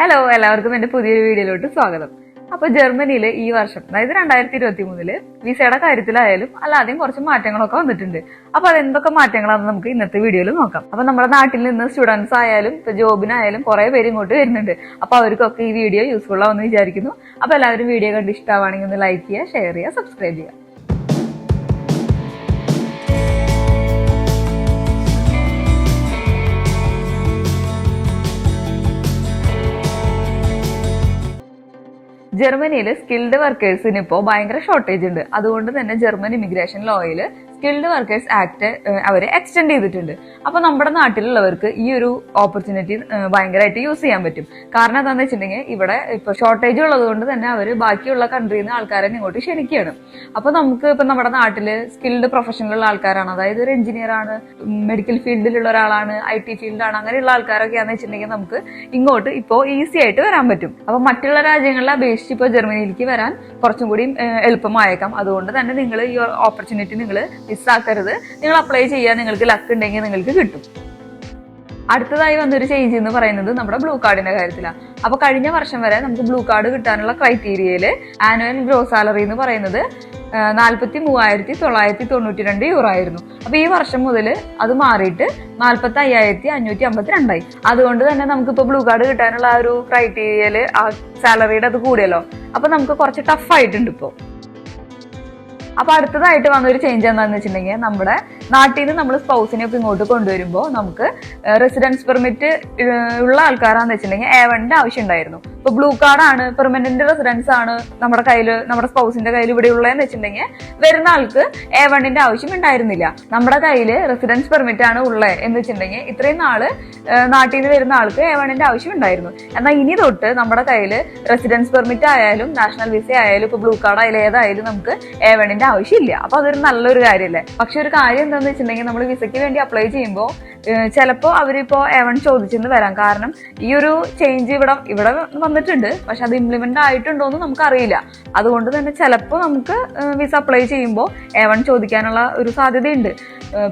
Hello, എല്ലാവർക്കും എന്റെ പുതിയൊരു വീഡിയോയിലോട്ട് സ്വാഗതം. അപ്പൊ ജർമ്മനിയിൽ ഈ വർഷം, അതായത് 2023 വിസയുടെ കാര്യത്തിലായാലും അല്ലാതെയും കുറച്ച് മാറ്റങ്ങളൊക്കെ വന്നിട്ടുണ്ട്. അപ്പൊ അതെന്തൊക്കെ മാറ്റങ്ങളാണെന്ന് നമുക്ക് ഇന്നത്തെ വീഡിയോയിൽ നോക്കാം. അപ്പൊ നമ്മുടെ നാട്ടിൽ നിന്ന് സ്റ്റുഡൻസ് ആയാലും ഇപ്പൊ ജോബിനായാലും കുറെ പേര് ഇങ്ങോട്ട് വരുന്നുണ്ട്. അപ്പൊ അവർക്കൊക്കെ ഈ വീഡിയോ യൂസ്ഫുൾ ആവുമെന്ന് വിചാരിക്കുന്നു. അപ്പൊ എല്ലാവരും വീഡിയോ കണ്ട് ഇഷ്ടമാണെങ്കിൽ ഒന്ന് ലൈക്ക് ചെയ്യുക, ഷെയർ ചെയ്യുക, സബ്സ്ക്രൈബ് ചെയ്യുക. ജർമ്മനിയിൽ സ്കിൽഡ് വർക്കേഴ്സിന് ഇപ്പോൾ ഭയങ്കര ഷോർട്ടേജ് ഉണ്ട്. അതുകൊണ്ട് തന്നെ ജർമ്മൻ ഇമിഗ്രേഷൻ ലോയിൽ സ്കിൽഡ് വർക്കേഴ്സ് ആക്ട് അവർ എക്സ്റ്റെൻഡ് ചെയ്തിട്ടുണ്ട്. അപ്പൊ നമ്മുടെ നാട്ടിലുള്ളവർക്ക് ഈ ഒരു ഓപ്പർച്യൂണിറ്റി ഭയങ്കരമായിട്ട് യൂസ് ചെയ്യാൻ പറ്റും. കാരണം എന്താണെന്ന് വെച്ചിട്ടുണ്ടെങ്കിൽ ഇവിടെ ഇപ്പൊ ഷോർട്ടേജ് ഉള്ളത് കൊണ്ട് തന്നെ അവര് ബാക്കിയുള്ള കൺട്രിയിൽ നിന്ന് ആൾക്കാരെ ഇങ്ങോട്ട് ക്ഷണിക്കുകയാണ്. അപ്പൊ നമുക്ക് ഇപ്പൊ നമ്മുടെ നാട്ടില് സ്കിൽഡ് പ്രൊഫഷനിലുള്ള ആൾക്കാരാണ്, അതായത് ഒരു എഞ്ചിനീയർ ആണ്, മെഡിക്കൽ ഫീൽഡിലുള്ള ഒരാളാണ്, IT ഫീൽഡാണ്, അങ്ങനെയുള്ള ആൾക്കാരൊക്കെയാണെന്ന് വെച്ചിട്ടുണ്ടെങ്കിൽ നമുക്ക് ഇങ്ങോട്ട് ഇപ്പോൾ ഈസി ആയിട്ട് വരാൻ പറ്റും. അപ്പൊ മറ്റുള്ള രാജ്യങ്ങളെ അപേക്ഷിച്ച് ഇപ്പോൾ ജർമ്മനിയിലേക്ക് വരാൻ കുറച്ചും കൂടി എളുപ്പമായേക്കാം. അതുകൊണ്ട് തന്നെ നിങ്ങൾ ഈ ഓപ്പർച്യൂണിറ്റി നിങ്ങൾ മിസ്സാക്കരുത്. നിങ്ങൾ അപ്ലൈ ചെയ്യാൻ നിങ്ങൾക്ക് ലക്ക് ഉണ്ടെങ്കിൽ നിങ്ങൾക്ക് കിട്ടും. അടുത്തതായി വന്നൊരു ചേഞ്ച് എന്ന് പറയുന്നത് നമ്മുടെ ബ്ലൂ കാർഡിന്റെ കാര്യത്തിലാണ്. അപ്പൊ കഴിഞ്ഞ വർഷം വരെ നമുക്ക് ബ്ലൂ കാർഡ് കിട്ടാനുള്ള ക്രൈറ്റീരിയയില് ആനുവൽ ഗ്രോസ് സാലറി എന്ന് പറയുന്നത് 43,992 യൂറോ ആയിരുന്നു. അപ്പൊ ഈ വർഷം മുതൽ അത് മാറിയിട്ട് 45,552 ആയി. അതുകൊണ്ട് തന്നെ നമുക്കിപ്പോ ബ്ലൂ കാർഡ് കിട്ടാനുള്ള ആ ഒരു ക്രൈറ്റീരിയയില് ആ സാലറിയുടെ അത് കൂടിയല്ലോ. അപ്പൊ നമുക്ക് കുറച്ച് ടഫ് ആയിട്ടുണ്ട് ഇപ്പോ. അപ്പൊ അടുത്തതായിട്ട് വന്നൊരു ചേഞ്ച് എന്താണെന്ന് വെച്ചിട്ടുണ്ടെങ്കിൽ നമ്മുടെ നാട്ടിൽ നിന്ന് നമ്മൾ സ്പൗസിനെ ഒക്കെ ഇങ്ങോട്ട് കൊണ്ടുവരുമ്പോൾ നമുക്ക് റെസിഡൻസ് പെർമിറ്റ് ഉള്ള ആൾക്കാരാന്ന് വെച്ചിട്ടുണ്ടെങ്കിൽ A1 ആവശ്യം ഉണ്ടായിരുന്നു. ഇപ്പൊ ബ്ലൂ കാർഡാണ്, പെർമനന്റ് റെസിഡൻസ് ആണ് നമ്മുടെ കയ്യില്, നമ്മുടെ സ്പൗസിന്റെ കയ്യിൽ ഇവിടെ ഉള്ളതെന്ന് വെച്ചിട്ടുണ്ടെങ്കിൽ വരുന്ന ആൾക്ക് A1 ആവശ്യം ഉണ്ടായിരുന്നില്ല. നമ്മുടെ കയ്യില് റെസിഡൻസ് പെർമിറ്റ് ആണ് ഉള്ളത് എന്ന് വെച്ചിട്ടുണ്ടെങ്കിൽ ഇത്രയും നാള് നാട്ടിൽ നിന്ന് വരുന്ന ആൾക്ക് A1 ആവശ്യം ഉണ്ടായിരുന്നു. എന്നാൽ ഇനി തൊട്ട് നമ്മുടെ കയ്യില് റെസിഡൻസ് പെർമിറ്റ് ആയാലും നാഷണൽ വിസ ആയാലും ഇപ്പൊ ബ്ലൂ കാർഡ് ആയാലും ഏതായാലും നമുക്ക് A1 ആവശ്യമില്ല. അപ്പൊ അതൊരു നല്ലൊരു കാര്യമല്ലേ. പക്ഷെ ഒരു കാര്യം എന്താന്ന് വെച്ചിട്ടുണ്ടെങ്കിൽ നമ്മൾ വിസയ്ക്ക് വേണ്ടി അപ്ലൈ ചെയ്യുമ്പോൾ ചിലപ്പോ അവരിപ്പോ A1 ചോദിച്ചെന്ന് വരാം. കാരണം ഈ ഒരു ചേഞ്ച് ഇവിടെ വന്നിട്ടുണ്ട്, പക്ഷെ അത് ഇംപ്ലിമെന്റ് ആയിട്ടുണ്ടോ എന്ന് നമുക്ക് അറിയില്ല. അതുകൊണ്ട് തന്നെ ചിലപ്പോൾ നമുക്ക് വിസ അപ്ലൈ ചെയ്യുമ്പോൾ A1 ചോദിക്കാനുള്ള ഒരു സാധ്യതയുണ്ട്.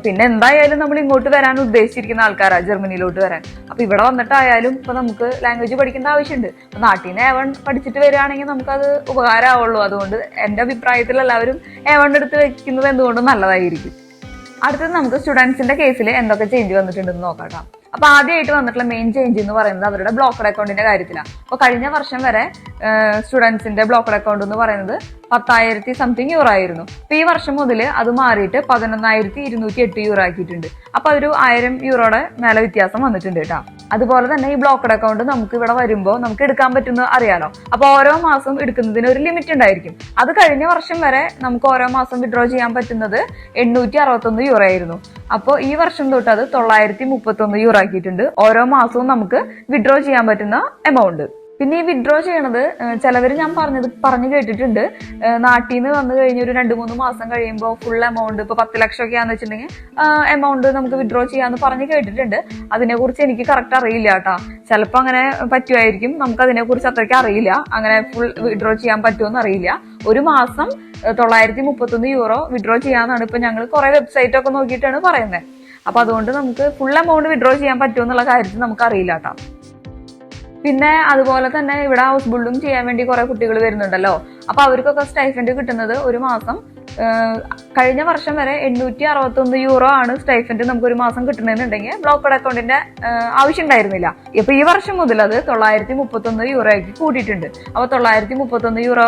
പിന്നെ എന്തായാലും നമ്മൾ ഇങ്ങോട്ട് വരാൻ ഉദ്ദേശിച്ചിരിക്കുന്ന ആൾക്കാരാ ജർമ്മനിയിലോട്ട് വരാൻ. അപ്പൊ ഇവിടെ വന്നിട്ടായാലും ഇപ്പൊ നമുക്ക് ലാംഗ്വേജ് പഠിക്കേണ്ട ആവശ്യമുണ്ട്. അപ്പൊ നാട്ടിൽ നിന്ന് A1 പഠിച്ചിട്ട് വരികയാണെങ്കിൽ നമുക്കത് ഉപകാരമാവുള്ളൂ. അതുകൊണ്ട് എന്റെ അഭിപ്രായത്തിൽ എല്ലാവരും A1 എടുത്ത് വെക്കുന്നത് എന്തുകൊണ്ടും നല്ലതായിരിക്കും. അടുത്തത് നമുക്ക് സ്റ്റുഡൻസിന്റെ കേസിൽ എന്തൊക്കെ ചേഞ്ച് വന്നിട്ടുണ്ടെന്ന് നോക്കാം. അപ്പൊ ആദ്യമായിട്ട് വന്നിട്ടുള്ള മെയിൻ ചേഞ്ച് എന്ന് പറയുന്നത് അവരുടെ ബ്ലോക്കഡ് അക്കൗണ്ടിന്റെ കാര്യത്തിലാണ്. അപ്പൊ കഴിഞ്ഞ വർഷം വരെ സ്റ്റുഡൻസിന്റെ ബ്ലോക്കഡ് അക്കൗണ്ട് എന്ന് പറയുന്നത് 10,000 സംതിങ് യൂറോ ആയിരുന്നു. അപ്പൊ ഈ വർഷം മുതൽ അത് മാറിയിട്ട് 11,208 യൂറോ ആക്കിയിട്ടുണ്ട്. അപ്പൊ ഒരു 1,000 യൂറോയുടെ മേലെ വ്യത്യാസം വന്നിട്ടുണ്ട് കേട്ടോ. അതുപോലെ തന്നെ ഈ ബ്ലോക്കഡ് അക്കൗണ്ട് നമുക്ക് ഇവിടെ വരുമ്പോൾ നമുക്ക് എടുക്കാൻ പറ്റുന്ന അറിയാലോ. അപ്പൊ ഓരോ മാസം എടുക്കുന്നതിന് ഒരു ലിമിറ്റ് ഉണ്ടായിരിക്കും. അത് കഴിഞ്ഞ വർഷം വരെ നമുക്ക് ഓരോ മാസം വിഡ്രോ ചെയ്യാൻ പറ്റുന്നത് 861 യൂറോ ആയിരുന്നു. അപ്പോൾ ഈ വർഷം തൊട്ട് അത് 931 യൂറോ ആക്കിയിട്ടുണ്ട്. ഓരോ മാസവും നമുക്ക് വിഡ്രോ ചെയ്യാൻ പറ്റുന്ന എമൗണ്ട്. പിന്നെ ഈ വിഡ്രോ ചെയ്യണത് ചിലവർ ഞാൻ പറഞ്ഞു കേട്ടിട്ടുണ്ട്, നാട്ടിൽ നിന്ന് വന്നു കഴിഞ്ഞ ഒരു 2-3 മാസം കഴിയുമ്പോൾ ഫുൾ എമൗണ്ട് ഇപ്പൊ 10 ലക്ഷം ഒക്കെ ആണെന്ന് വെച്ചിട്ടുണ്ടെങ്കിൽ എമൗണ്ട് നമുക്ക് വിഡ്രോ ചെയ്യാന്ന് പറഞ്ഞു കേട്ടിട്ടുണ്ട്. അതിനെക്കുറിച്ച് എനിക്ക് കറക്റ്റ് അറിയില്ല കേട്ടോ. ചിലപ്പോൾ അങ്ങനെ പറ്റുമായിരിക്കും, നമുക്ക് അതിനെക്കുറിച്ച് അത്രയ്ക്ക് അറിയില്ല. അങ്ങനെ ഫുൾ വിഡ്രോ ചെയ്യാൻ പറ്റുമെന്ന് അറിയില്ല. ഒരു മാസം 931 യൂറോ വിഡ്രോ ചെയ്യാന്നാണ് ഇപ്പൊ ഞങ്ങൾ കുറെ വെബ്സൈറ്റ് ഒക്കെ നോക്കിയിട്ടാണ് പറയുന്നത്. അപ്പൊ അതുകൊണ്ട് നമുക്ക് ഫുൾ എമൗണ്ട് വിഡ്രോ ചെയ്യാൻ പറ്റുമെന്നുള്ള കാര്യത്തിൽ നമുക്ക് അറിയില്ല കേട്ടോ. പിന്നെ അതുപോലെ തന്നെ ഇവിടെ ഹൗസ് ബിൽഡിംഗ് ചെയ്യാൻ വേണ്ടി കുറെ കുട്ടികൾ വരുന്നുണ്ടല്ലോ. അപ്പൊ അവർക്കൊക്കെ സ്റ്റൈഫൻഡ് കിട്ടുന്നത് ഒരു മാസം കഴിഞ്ഞ വർഷം വരെ 861 യൂറോ ആണ് സ്റ്റൈഫൻഡ് നമുക്ക് ഒരു മാസം കിട്ടണമെന്നുണ്ടെങ്കിൽ ബ്ലോക്കഡ് അക്കൗണ്ടിന്റെ ആവശ്യം ഉണ്ടായിരുന്നില്ല. ഇപ്പൊ ഈ വർഷം മുതൽ അത് 931 യൂറോ ആക്കി കൂട്ടിയിട്ടുണ്ട്. അപ്പൊ 931 യൂറോ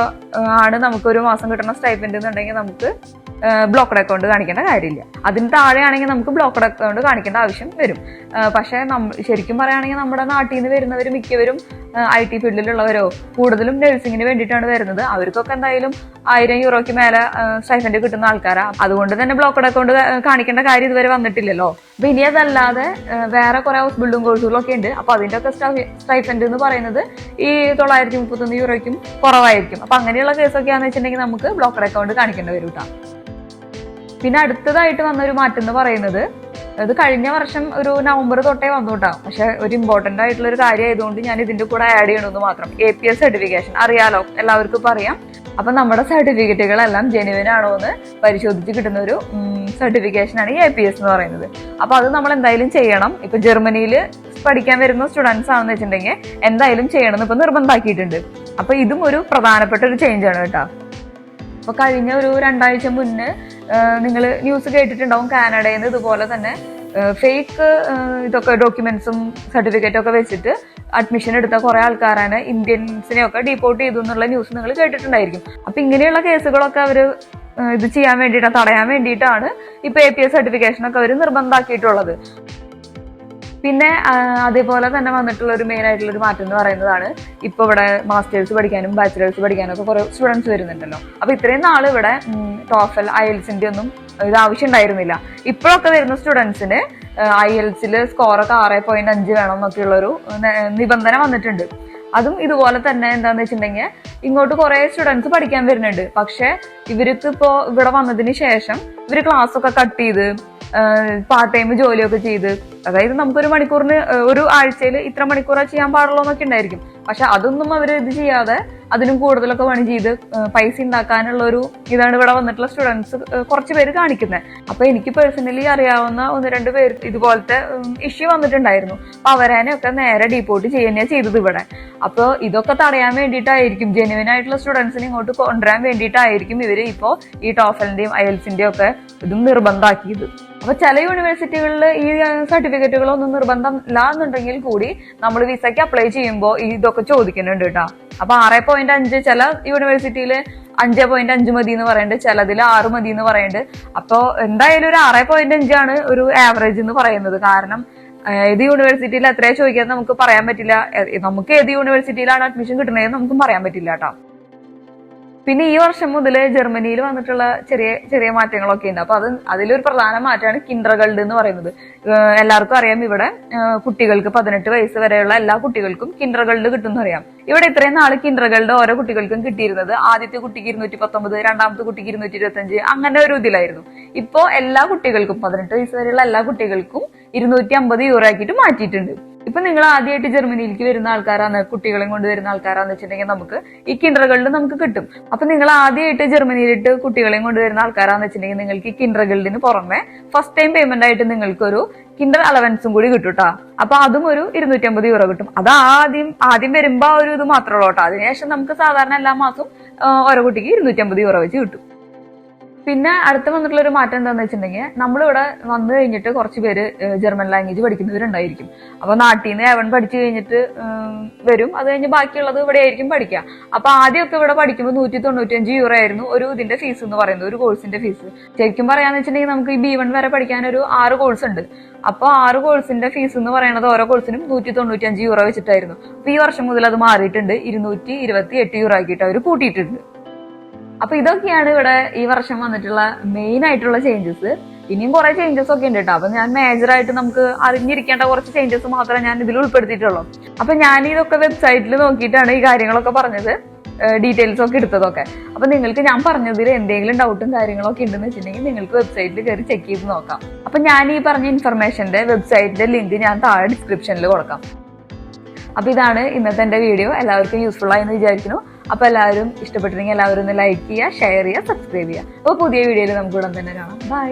ആണ് നമുക്ക് ഒരു മാസം കിട്ടുന്ന സ്റ്റൈഫൻഡ് എന്നുണ്ടെങ്കിൽ നമുക്ക് ബ്ലോക്കഡ് അക്കൗണ്ട് കാണിക്കേണ്ട കാര്യമില്ല. അതിന് താഴെയാണെങ്കിൽ നമുക്ക് ബ്ലോക്കഡ് അക്കൗണ്ട് കാണിക്കേണ്ട ആവശ്യം വരും. പക്ഷെ ശരിക്കും പറയുകയാണെങ്കിൽ നമ്മുടെ നാട്ടിൽ നിന്ന് വരുന്നവർ മിക്കവരും IT ഫീൽഡിലുള്ളവരോ കൂടുതലും നഴ്സിംഗിന് വേണ്ടിയിട്ടാണ് വരുന്നത്. അവർക്കൊക്കെ എന്തായാലും 1,000 യൂറോയ്ക്ക് മേലെ സ്റ്റൈഫൻഡ് കിട്ടുന്ന ആൾക്കാരാ. അതുകൊണ്ട് തന്നെ ബ്ലോക്കഡ് അക്കൗണ്ട് കാണിക്കേണ്ട കാര്യം ഇതുവരെ വന്നിട്ടില്ലല്ലോ. അപ്പൊ ഇനി അതല്ലാതെ വേറെ കുറെ ഹൗസ് ബിൽഡിംഗ് കോഴ്സുകളൊക്കെ ഉണ്ട്. അപ്പൊ അതിന്റെ ഒക്കെ സ്റ്റൈഫൻഡ് എന്ന് പറയുന്നത് ഈ 931 യൂറോയ്ക്കും കുറവായിരിക്കും. അപ്പൊ അങ്ങനെയുള്ള കേസൊക്കെയാണെന്ന് വെച്ചിട്ടുണ്ടെങ്കിൽ നമുക്ക് ബ്ലോക്കഡ് അക്കൗണ്ട് കാണിക്കേണ്ടി വരും കേട്ടോ. പിന്നെ അടുത്തതായിട്ട് വന്നൊരു മാറ്റം എന്ന് പറയുന്നത് ഇത് കഴിഞ്ഞ വർഷം ഒരു നവംബർ തൊട്ടേ വന്നു കേട്ടോ. പക്ഷെ ഒരു ഇമ്പോർട്ടന്റ് ആയിട്ടുള്ള ഒരു കാര്യം ആയതുകൊണ്ട് ഞാൻ ഇതിന്റെ കൂടെ ആഡ് ചെയ്യണമെന്ന് മാത്രം. APS സർട്ടിഫിക്കേഷൻ അറിയാലോ, എല്ലാവർക്കും ഇപ്പൊ അറിയാം. അപ്പൊ നമ്മുടെ സർട്ടിഫിക്കറ്റുകളെല്ലാം ജെനുവിൻ ആണോ എന്ന് പരിശോധിച്ച് കിട്ടുന്ന ഒരു സർട്ടിഫിക്കേഷനാണ് ഈ APS എന്ന് പറയുന്നത്. അപ്പൊ അത് നമ്മൾ എന്തായാലും ചെയ്യണം. ഇപ്പൊ ജർമ്മനിയിൽ പഠിക്കാൻ വരുന്ന സ്റ്റുഡൻസ് ആണെന്ന് വെച്ചിട്ടുണ്ടെങ്കിൽ എന്തായാലും ചെയ്യണമെന്ന് ഇപ്പൊ നിർബന്ധമാക്കിയിട്ടുണ്ട്. അപ്പൊ ഇതും ഒരു പ്രധാനപ്പെട്ട ഒരു ചേഞ്ച് ആണ് കേട്ടോ. അപ്പൊ കഴിഞ്ഞ ഒരു 2 ആഴ്ച മുന്നേ നിങ്ങൾ ന്യൂസ് കേട്ടിട്ടുണ്ടാവും, കാനഡയിൽ നിന്ന് ഇതുപോലെ തന്നെ ഫേക്ക് ഇതൊക്കെ ഡോക്യുമെന്റ്സും സർട്ടിഫിക്കറ്റും ഒക്കെ വെച്ചിട്ട് അഡ്മിഷൻ എടുത്ത കുറെ ആൾക്കാരാണ് ഇന്ത്യൻസിനെയൊക്കെ ഡീപ്പോർട്ട് ചെയ്തു എന്നുള്ള ന്യൂസ് നിങ്ങൾ കേട്ടിട്ടുണ്ടായിരിക്കും. അപ്പൊ ഇങ്ങനെയുള്ള കേസുകളൊക്കെ അവര് ഇത് ചെയ്യാൻ വേണ്ടിയിട്ടാണ്, തടയാൻ വേണ്ടിയിട്ടാണ് ഇപ്പൊ APS സർട്ടിഫിക്കേഷൻ ഒക്കെ അവർ നിർബന്ധമാക്കിയിട്ടുള്ളത്. പിന്നെ അതേപോലെ തന്നെ വന്നിട്ടുള്ള ഒരു മെയിൻ ആയിട്ടുള്ള ഒരു മാറ്റം എന്ന് പറയുന്നതാണ് ഇപ്പൊ ഇവിടെ മാസ്റ്റേഴ്സ് പഠിക്കാനും ബാച്ചിലേഴ്സ് പഠിക്കാനും ഒക്കെ കുറെ സ്റ്റുഡൻസ് വരുന്നുണ്ടല്ലോ. അപ്പൊ ഇത്രയും നാൾ ഇവിടെ ടോഫൽ IELTS ഒന്നും ഇത് ആവശ്യം ഉണ്ടായിരുന്നില്ല. ഇപ്പോഴൊക്കെ വരുന്ന സ്റ്റുഡൻസിന് IELTS സ്കോറൊക്കെ 6.5 വേണം എന്നൊക്കെയുള്ളൊരു നിബന്ധന വന്നിട്ടുണ്ട്. അതും ഇതുപോലെ തന്നെ എന്താന്ന് വെച്ചിട്ടുണ്ടെങ്കിൽ ഇങ്ങോട്ട് കുറെ സ്റ്റുഡൻസ് പഠിക്കാൻ വരുന്നുണ്ട്. പക്ഷെ ഇവർക്ക് ഇപ്പോ ഇവിടെ വന്നതിന് ശേഷം ഇവര് ക്ലാസ് ഒക്കെ കട്ട് ചെയ്ത് പാർട്ട് ടൈം ജോലിയൊക്കെ ചെയ്ത്, അതായത് നമുക്കൊരു മണിക്കൂറിന് ഒരു ആഴ്ചയിൽ ഇത്ര മണിക്കൂറാ ചെയ്യാൻ പാടുള്ളൂ എന്നൊക്കെ ഉണ്ടായിരിക്കും. പക്ഷെ അതൊന്നും അവർ ഇത് ചെയ്യാതെ അതിനും കൂടുതലൊക്കെ പണി ചെയ്ത് പൈസ ഉണ്ടാക്കാനുള്ള ഒരു ഇതാണ് ഇവിടെ വന്നിട്ടുള്ള സ്റ്റുഡൻസ് കുറച്ച് പേര് കാണിക്കുന്നത്. അപ്പൊ എനിക്ക് പേഴ്സണലി അറിയാവുന്ന 1-2 പേര് ഇതുപോലത്തെ ഇഷ്യൂ വന്നിട്ടുണ്ടായിരുന്നു. അപ്പൊ അവരനെയൊക്കെ നേരെ ഡീപ്പോർട്ട് ചെയ്യുകയാണ് ചെയ്തത് ഇവിടെ. അപ്പൊ ഇതൊക്കെ തടയാൻ വേണ്ടിയിട്ടായിരിക്കും, ജെനുവിൻ ആയിട്ടുള്ള സ്റ്റുഡൻസിനെ ഇങ്ങോട്ട് കൊണ്ടുവരാൻ വേണ്ടിയിട്ടായിരിക്കും ഇവര് ഇപ്പോ ഈ ടോഫലിന്റെയും IELTS ഒക്കെ ഇതും നിർബന്ധമാക്കിയത്. അപ്പൊ ചില യൂണിവേഴ്സിറ്റികളിൽ ഈ സർട്ടിഫിക്കറ്റുകളൊന്നും നിർബന്ധം ഇല്ല എന്നുണ്ടെങ്കിൽ കൂടി നമ്മൾ വിസയ്ക്ക് അപ്ലൈ ചെയ്യുമ്പോൾ ഇതൊക്കെ ചോദിക്കുന്നുണ്ട് കേട്ടോ. അപ്പൊ 6.5 ചില യൂണിവേഴ്സിറ്റിയില് 5.5 മതി എന്ന് പറയുന്നുണ്ട്, ചിലതിൽ 6 മതി എന്ന് പറയുന്നുണ്ട്. അപ്പൊ എന്തായാലും ഒരു 6.5 ആണ് ഒരു ആവറേജ് എന്ന് പറയുന്നത്. കാരണം ഏത് യൂണിവേഴ്സിറ്റിയിൽ എത്രയാ ചോദിക്കാന്ന് നമുക്ക് പറയാൻ പറ്റില്ല. നമുക്ക് ഏത് യൂണിവേഴ്സിറ്റിയിലാണ് അഡ്മിഷൻ കിട്ടുന്നതെന്ന് നമുക്കും പറയാൻ പറ്റില്ല കേട്ടോ. പിന്നെ ഈ വർഷം മുതൽ ജർമ്മനിയിൽ വന്നിട്ടുള്ള ചെറിയ ചെറിയ മാറ്റങ്ങളൊക്കെ ഉണ്ട്. അപ്പൊ അതിലൊരു പ്രധാന മാറ്റമാണ് കിൻഡർഗാർട്ടൻ എന്ന് പറയുന്നത്. എല്ലാവർക്കും അറിയാം, ഇവിടെ കുട്ടികൾക്ക് 18 വയസ്സ് വരെയുള്ള എല്ലാ കുട്ടികൾക്കും കിൻഡർഗാർട്ടൻ കിട്ടുമെന്ന് അറിയാം. ഇവിടെ ഇത്രയും നാള് കിൻഡർഗാർട്ടൻ ഓരോ കുട്ടികൾക്കും കിട്ടിയിരുന്നത് ആദ്യത്തെ കുട്ടിക്ക് 219, രണ്ടാമത്തെ കുട്ടിക്ക് 225 അങ്ങനെ ഒരു ഇതിലായിരുന്നു. ഇപ്പോ എല്ലാ കുട്ടികൾക്കും 18 വയസ്സ് വരെയുള്ള എല്ലാ കുട്ടികൾക്കും 250 യൂറോ ആക്കിയിട്ട് മാറ്റിയിട്ടുണ്ട്. ഇപ്പൊ നിങ്ങൾ ആദ്യമായിട്ട് ജർമ്മനിയിലേക്ക് വരുന്ന ആൾക്കാരാണ്, കുട്ടികളെയും കൊണ്ട് വരുന്ന ആൾക്കാരാന്ന് വെച്ചിട്ടുണ്ടെങ്കിൽ നമുക്ക് ഈ കിൻഡർഗാർട്ടൻ നമുക്ക് കിട്ടും. അപ്പൊ നിങ്ങൾ ആദ്യമായിട്ട് ജർമ്മനിയിലിട്ട് കുട്ടികളെയും കൊണ്ടുവരുന്ന ആൾക്കാരാന്ന് വെച്ചിട്ടുണ്ടെങ്കിൽ നിങ്ങൾക്ക് ഈ കിൻഡർഗാർട്ടന് പുറമെ ഫസ്റ്റ് ടൈം പേയ്മെന്റ് ആയിട്ട് നിങ്ങൾക്ക് ഒരു കിൻഡർ അലവൻസും കൂടി കിട്ടും കേട്ടോ. അപ്പൊ അതും ഒരു 250 യൂറോ കിട്ടും. അത് ആദ്യം വരുമ്പോ ഒരു ഇത് മാത്രമേ ഉള്ളൂ കേട്ടോ. അതിനുശേഷം നമുക്ക് സാധാരണ എല്ലാ മാസവും ഓരോ കുട്ടിക്ക് 250 യൂറോ വെച്ച് കിട്ടും. പിന്നെ അടുത്ത് വന്നിട്ടുള്ള ഒരു മാറ്റം എന്താണെന്ന് വെച്ചിട്ടുണ്ടെങ്കിൽ നമ്മളിവിടെ വന്നു കഴിഞ്ഞിട്ട് കുറച്ച് പേര് ജർമ്മൻ ലാംഗ്വേജ് പഠിക്കുന്നവരുണ്ടായിരിക്കും. അപ്പൊ നാട്ടിൽ നിന്ന് A1 പഠിച്ചു കഴിഞ്ഞിട്ട് വരും, അത് കഴിഞ്ഞ് ബാക്കിയുള്ളത് ഇവിടെ ആയിരിക്കും പഠിക്കുക. അപ്പൊ ആദ്യമൊക്കെ ഇവിടെ പഠിക്കുമ്പോൾ 195 യൂറോ ആയിരുന്നു ഒരു ഇതിന്റെ ഫീസ് എന്ന് പറയുന്നത്, ഒരു കോഴ്സിന്റെ ഫീസ്. ശരിക്കും പറയാന്ന് വെച്ചിട്ടുണ്ടെങ്കിൽ നമുക്ക് ഈ B1 വരെ പഠിക്കാൻ ഒരു 6 കോഴ്സ് ഉണ്ട്. അപ്പൊ 6 കോഴ്സിന്റെ ഫീസ് എന്ന് പറയുന്നത് ഓരോ കോഴ്സിനും 195 യൂറോ വെച്ചിട്ടായിരുന്നു. അപ്പൊ ഈ വർഷം മുതൽ അത് മാറിയിട്ടുണ്ട്, 228 യൂറോ ആക്കിയിട്ട് അവർ കൂട്ടിയിട്ടുണ്ട്. അപ്പൊ ഇതൊക്കെയാണ് ഇവിടെ ഈ വർഷം വന്നിട്ടുള്ള മെയിൻ ആയിട്ടുള്ള ചേഞ്ചസ്. ഇനിയും കുറെ ചേഞ്ചസ് ഒക്കെ ഉണ്ട് കേട്ടോ. അപ്പൊ ഞാൻ മേജറായിട്ട് നമുക്ക് അറിഞ്ഞിരിക്കേണ്ട കുറച്ച് ചേഞ്ചസ് മാത്രമേ ഞാൻ ഇതിൽ ഉൾപ്പെടുത്തിയിട്ടുള്ളൂ. അപ്പൊ ഞാൻ ഇതൊക്കെ വെബ്സൈറ്റിൽ നോക്കിയിട്ടാണ് ഈ കാര്യങ്ങളൊക്കെ പറഞ്ഞത്, ഡീറ്റെയിൽസ് ഒക്കെ എടുത്തതൊക്കെ. അപ്പൊ നിങ്ങൾക്ക് ഞാൻ പറഞ്ഞതിൽ എന്തെങ്കിലും ഡൗട്ടും കാര്യങ്ങളൊക്കെ ഉണ്ടെന്ന് വെച്ചിട്ടുണ്ടെങ്കിൽ നിങ്ങൾക്ക് വെബ്സൈറ്റിൽ കയറി ചെക്ക് ചെയ്ത് നോക്കാം. അപ്പൊ ഞാൻ ഈ പറഞ്ഞ ഇൻഫർമേഷന്റെ വെബ്സൈറ്റിന്റെ ലിങ്ക് ഞാൻ താഴെ ഡിസ്ക്രിപ്ഷനിൽ കൊടുക്കാം. അപ്പൊ ഇതാണ് ഇന്നത്തെ എന്റെ വീഡിയോ. എല്ലാവർക്കും യൂസ്ഫുൾ ആയെന്ന് വിചാരിക്കുന്നു. അപ്പൊ എല്ലാവരും ഇഷ്ടപ്പെട്ടിട്ടുണ്ടെങ്കിൽ എല്ലാവരും ഒന്ന് ലൈക്ക് ചെയ്യുക, ഷെയർ ചെയ്യുക, സബ്സ്ക്രൈബ് ചെയ്യുക. അപ്പൊ പുതിയ വീഡിയോയിൽ നമുക്ക് ഉടൻ തന്നെ കാണാം. ബൈ.